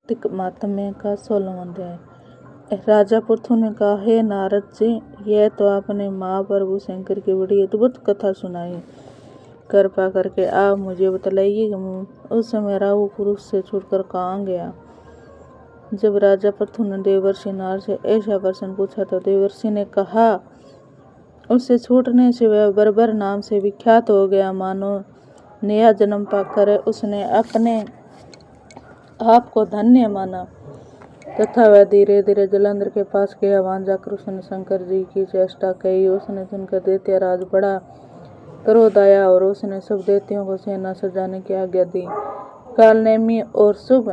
कार्तिक माहात्म्य का 16वां अध्याय। राजा पृथु ने कहा, हे नारद जी, यह तो आपने महाप्रभु शंकर की बड़ी अद्भुत कथा सुनाई। कृपा करके आप मुझे बतलाइए कि उस समय राहु पुरुष से छूटकर कहाँ गया। जब राजा पृथु ने देवर्षि नारद से ऐसा प्रश्न पूछा तो देवर्षि ने कहा, उससे छूटने से वह बर्बर नाम से विख्यात हो गया। मानो नया जन्म पाकर उसने अपने आप को धन्य माना तथा वह धीरे धीरे जलंधर के पास गया। वहां जाकर उसने शंकर जी की चेष्टा कही। उसने सुनकर दैत्यराज बड़ा क्रोध आया और उसने सब दैत्यों को सेना सजाने की आज्ञा दी। कालनेमी और शुभ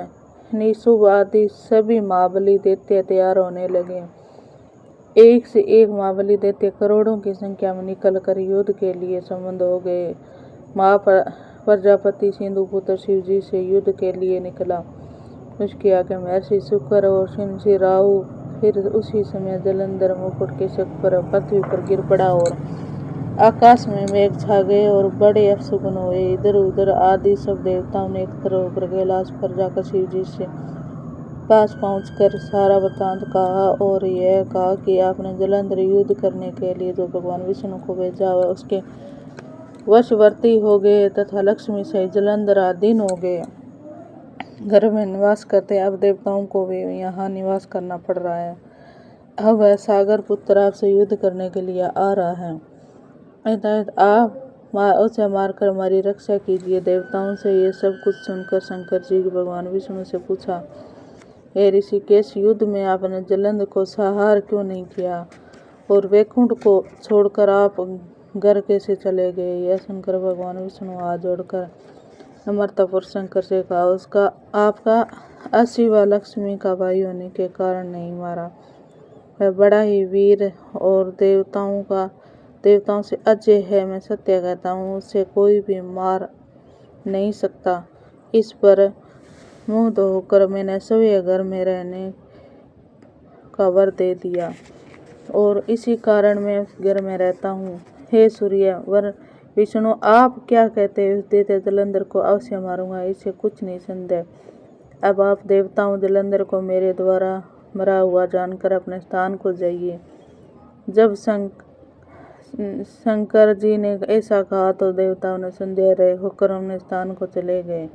निशुभ आदि सभी महाबली दैत्य तैयार होने लगे। एक से एक महाबली दैत्य करोड़ों की संख्या में निकल कर युद्ध के लिए संबंध हो गए। प्रजापति सिंधुपुत्र शिव जी से युद्ध के लिए निकला। उसके आगे महर्षि शुक्र और श्री राहु। फिर उसी समय जलंधर मुकुट के शक पर पृथ्वी पर गिर पड़ा और आकाश में मेघ छा गए और बड़े अपशकुन हुए। इधर उधर आदि सब देवताओं ने एकत्र होकर कैलाश पर जाकर शिव जी से पास पहुंचकर सारा वृत्तांत कहा और यह कहा कि आपने जलंधर युद्ध करने के लिए जो भगवान विष्णु को भेजा वह उसके वशवर्ती हो गए तथा लक्ष्मी सहित जलंधर अधीन हो गए। घर में निवास करते अब देवताओं को भी यहाँ निवास करना पड़ रहा है। अब वह सागर पुत्र आपसे युद्ध करने के लिए आ रहा है। आप उसे मारकर हमारी रक्षा कीजिए। देवताओं से ये सब कुछ सुनकर शंकर जी भगवान विष्णु से पूछा, हे ऋषिकेश, युद्ध में आपने जलंधर को संहार क्यों नहीं किया और वैकुंठ को छोड़कर आप घर कैसे चले गए। यह सुनकर भगवान विष्णु हाथ जोड़कर अमरतापुर शंकर से कहा, उसका आपका अशिवा लक्ष्मी का भाई होने के कारण नहीं मारा। वह बड़ा ही वीर और देवताओं से अजय है। मैं सत्य कहता हूँ, उसे कोई भी मार नहीं सकता। इस पर मुग्ध होकर मैंने सभी घर में रहने का वर दे दिया और इसी कारण मैं उस घर में रहता हूँ। हे सूर्य वर विष्णु, आप क्या कहते हैं। उस दैत्य जलंधर को अवश्य मारूंगा, इससे कुछ नहीं संदेह। अब आप देवताओं जलंधर को मेरे द्वारा मरा हुआ जानकर अपने स्थान को जाइए। जब शंकर जी ने ऐसा कहा तो देवताओं ने संदेह रहे होकर अपने स्थान को चले गए।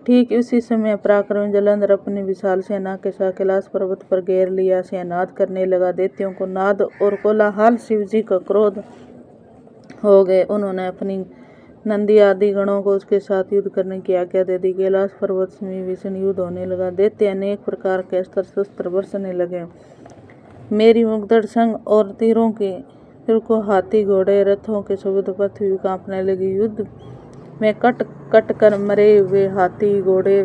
ठीक उसी समय पराक्रमी जलंधर अपनी विशाल सेना के साथ कैलाश पर्वत पर घेर लिया से नाद करने लगा। दैत्यों को नाद और कोलाहल शिव जी का क्रोध हो गए। उन्होंने अपनी नंदी आदि गणों को उसके साथ युद्ध करने की आज्ञा दे दी। कैलाश पर्वत में भीषण युद्ध होने लगा। दैत्य अनेक प्रकार के अस्त्र शस्त्र बरसने लगे। मेरी मुग्धड़ संग और तीरों को हाथी घोड़े रथों के शब्द पृथ्वी कांपने लगी। युद्ध में कट कट कर मरे हुए हाथी घोड़े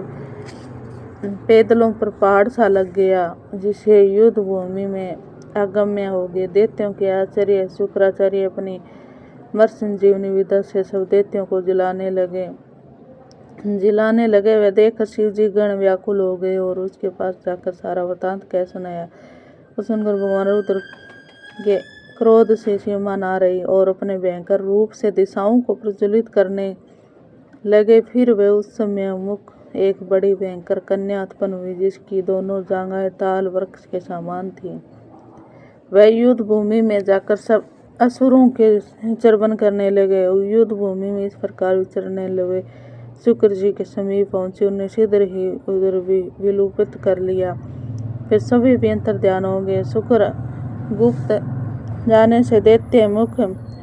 पैदलों पर पहाड़ सा लग गया, जिससे युद्ध भूमि में अगम्य हो गए। दैत्यों के आचार्य शुक्राचार्य अपनी मर संजीवनी विद्या से सब दैत्यों को जिलाने लगे। वे देखकर शिव जी गण व्याकुल हो गए और उसके पास जाकर सारा वृत्तांत कह सुनाया। सुनकर भगवान रुद्र के क्रोध से सीमा ना रही और अपने भयंकर रूप से दिशाओं को प्रज्वलित करने लगे। फिर वे उस समय मुख एक बड़ी भयंकर कन्या उत्पन्न हुई, जिसकी दोनों जांघें ताल वृक्ष के समान थी। वह युद्ध भूमि में जाकर सब असुरों के चर्वण करने लगे। युद्ध भूमि में इस प्रकार विचरने लगे। शुक्र जी के समीप पहुंचे, उन्हें शीघ्र ही उधर विलुप्त कर लिया। फिर सभी भी अंतर ध्यान हो गए। शुक्र गुप्त जाने से दैत्य मुख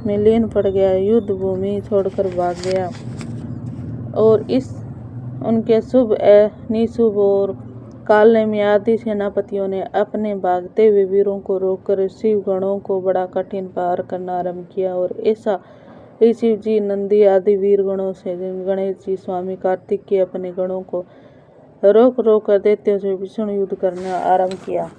में लीन पड़ गया, युद्ध भूमि छोड़कर भाग गया और उनके शुभ निशुभ और कालनेमी आदि सेनापतियों ने अपने भागते हुए वीरों को रोककर शिव गणों को बड़ा कठिन प्रहार करना आरंभ किया। और ऐसा ही शिव जी नंदी आदि वीर गणों से गणेश जी स्वामी कार्तिक के अपने गणों को रोक रोक कर दैत्यों से भीषण युद्ध करना आरंभ किया।